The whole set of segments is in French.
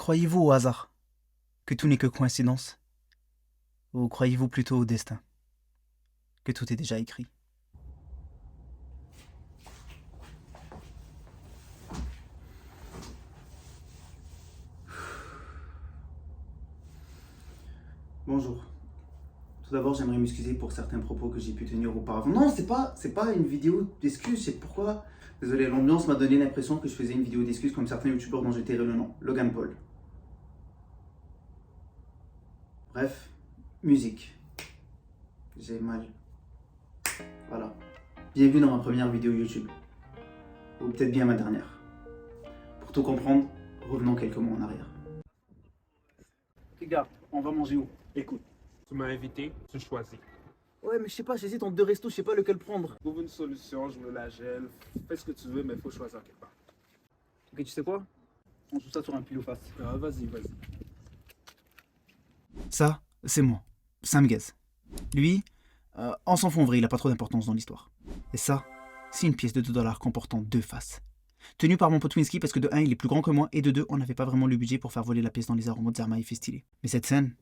Croyez-vous au hasard? Que tout n'est que coïncidence? Ou croyez-vous plutôt au destin? Que tout est déjà écrit? Bonjour. Tout d'abord, j'aimerais m'excuser pour certains propos que j'ai pu tenir auparavant. Non, c'est pas une vidéo d'excuses, c'est pourquoi. Désolé, l'ambiance m'a donné l'impression que je faisais une vidéo d'excuses comme certains youtubeurs dont j'ai tairé le nom, Logan Paul. Bref, musique. J'ai mal. Voilà. Bienvenue dans ma première vidéo YouTube. Ou peut-être bien ma dernière. Pour tout comprendre, revenons quelques mois en arrière. Regarde, on va manger où? Écoute, tu m'as invité, tu choisis. Ouais, mais je sais pas, j'hésite entre deux restos, je sais pas lequel prendre. Trouve une solution, je me la gèle. Fais ce que tu veux, mais il faut choisir quelque part. Ok, tu sais quoi? On joue ça sur un pile ou face. Ah, vas-y, vas-y. Ça, c'est moi, Sam Gaz. Lui, on s'en fout en vrai, il a pas trop d'importance dans l'histoire. Et ça, c'est une pièce de 2 dollars comportant 2 faces. Tenu par mon pote Winsky parce que de 1, il est plus grand que moi, et de 2, on n'avait pas vraiment le budget pour faire voler la pièce dans les airs en mode Zerma, il fait stylé. Mais cette scène,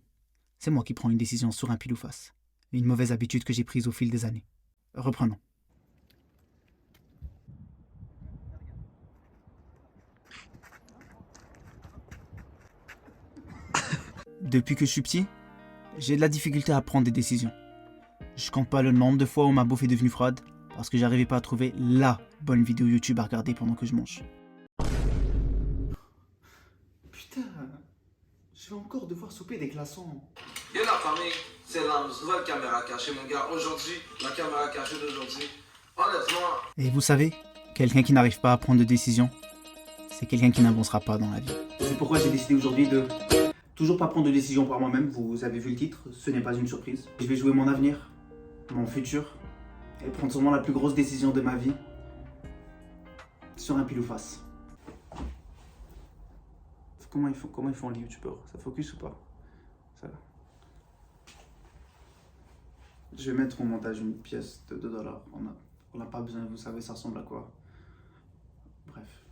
c'est moi qui prends une décision sur un pile ou face. Une mauvaise habitude que j'ai prise au fil des années. Reprenons. Depuis que je suis petit, j'ai de la difficulté à prendre des décisions. Je compte pas le nombre de fois où ma bouffe est devenue froide parce que j'arrivais pas à trouver LA bonne vidéo YouTube à regarder pendant que je mange. Putain, je vais encore devoir souper des glaçons. Yo la famille, c'est la nouvelle caméra cachée mon gars. Aujourd'hui, la caméra cachée d'aujourd'hui, honnêtement... Et vous savez, quelqu'un qui n'arrive pas à prendre de décision, c'est quelqu'un qui n'avancera pas dans la vie. C'est pourquoi j'ai décidé aujourd'hui de toujours pas prendre de décision par moi-même. Vous avez vu le titre, ce n'est pas une surprise. Je vais jouer mon avenir, mon futur, et prendre sûrement la plus grosse décision de ma vie sur un pile ou face. Comment ils font les youtubeurs? Ça focus ou pas? Ça. Je vais mettre au montage une pièce de 2 dollars. On n'a pas besoin, vous savez, ça ressemble à quoi? Bref.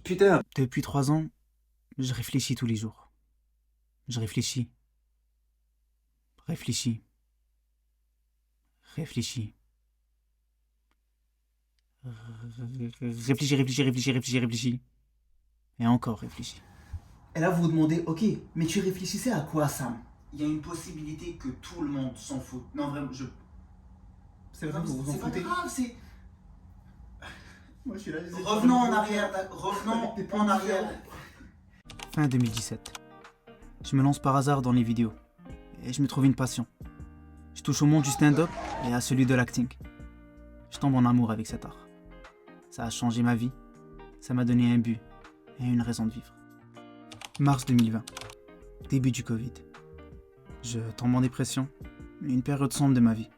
Putain! Depuis 3 ans, je réfléchis tous les jours. Je réfléchis. Réfléchis. Réfléchis. Réfléchis. Et encore réfléchis. Et là, vous vous demandez, ok, mais tu réfléchissais à quoi, Sam? Il y a une possibilité que tout le monde s'en fout. Non, vraiment, c'est vrai que vous vous en foutez. C'est pas grave, c'est... Moi, je suis là, revenons en arrière, revenons en arrière. Fin 2017. Je me lance par hasard dans les vidéos. Et je me trouve une passion. Je touche au monde du stand-up et à celui de l'acting. Je tombe en amour avec cet art. Ça a changé ma vie. Ça m'a donné un but et une raison de vivre. Mars 2020. Début du Covid. Je tombe en dépression. Une période sombre de ma vie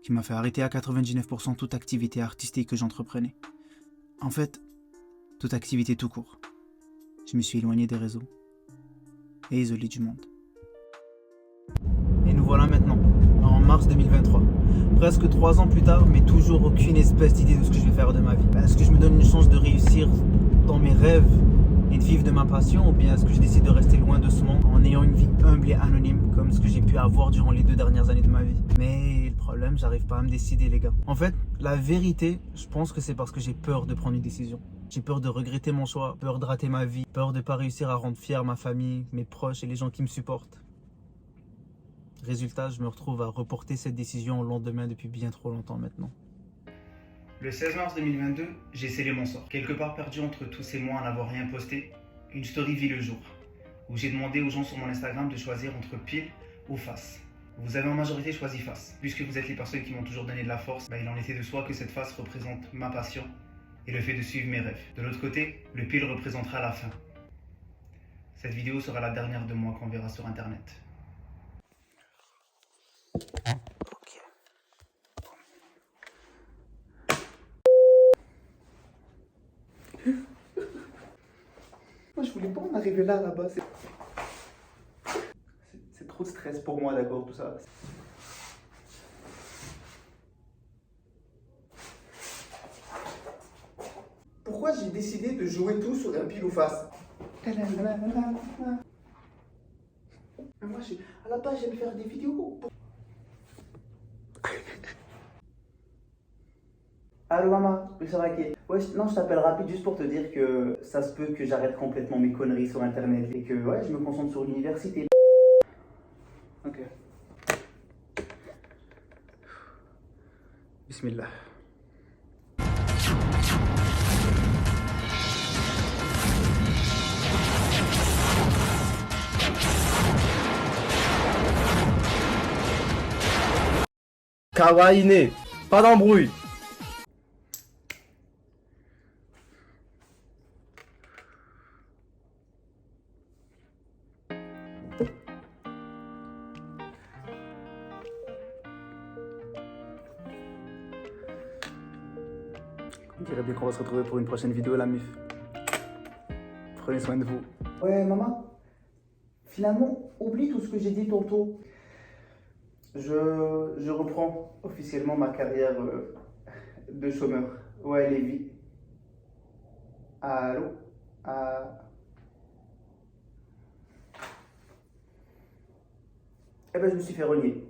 qui m'a fait arrêter à 99% toute activité artistique que j'entreprenais. En fait, toute activité tout court. Je me suis éloigné des réseaux et isolé du monde. Et nous voilà maintenant, en mars 2023. Presque 3 ans plus tard, mais toujours aucune espèce d'idée de ce que je vais faire de ma vie. Est-ce que je me donne une chance de réussir dans mes rêves et de vivre de ma passion, ou bien est-ce que je décide de rester loin de ce monde en ayant une vie humble et anonyme comme ce que j'ai pu avoir durant les 2 dernières années de ma vie? Mais le problème, j'arrive pas à me décider, les gars. En fait, la vérité, je pense que c'est parce que j'ai peur de prendre une décision. J'ai peur de regretter mon choix, peur de rater ma vie, peur de pas réussir à rendre fier ma famille, mes proches et les gens qui me supportent. Résultat, je me retrouve à reporter cette décision au lendemain depuis bien trop longtemps maintenant. Le 16 mars 2022, j'ai scellé mon sort. Quelque part perdu entre tous ces mois à n'avoir rien posté, une story vit le jour, où j'ai demandé aux gens sur mon Instagram de choisir entre pile ou face. Vous avez en majorité choisi face. Puisque vous êtes les personnes qui m'ont toujours donné de la force, il en était de soi que cette face représente ma passion et le fait de suivre mes rêves. De l'autre côté, le pile représentera la fin. Cette vidéo sera la dernière de moi qu'on verra sur internet. Moi, je voulais pas en arriver là-bas. C'est trop de stress pour moi, d'accord, tout ça. Pourquoi pourquoi j'ai décidé de jouer tout sur un pile ou face. Mais moi, à la base, j'aime faire des vidéos. Allô maman, oui ça va ok. Ouais, non, je t'appelle rapide juste pour te dire que ça se peut que j'arrête complètement mes conneries sur internet et que ouais, je me concentre sur l'université. Ok. Bismillah. Kawaii, pas d'embrouille. On dirait bien qu'on va se retrouver pour une prochaine vidéo, la mif. Prenez soin de vous. Ouais, maman. Finalement, oublie tout ce que j'ai dit tantôt. Je reprends officiellement ma carrière de chômeur. Ouais, Lévi. Allô? Eh ben, je me suis fait renier.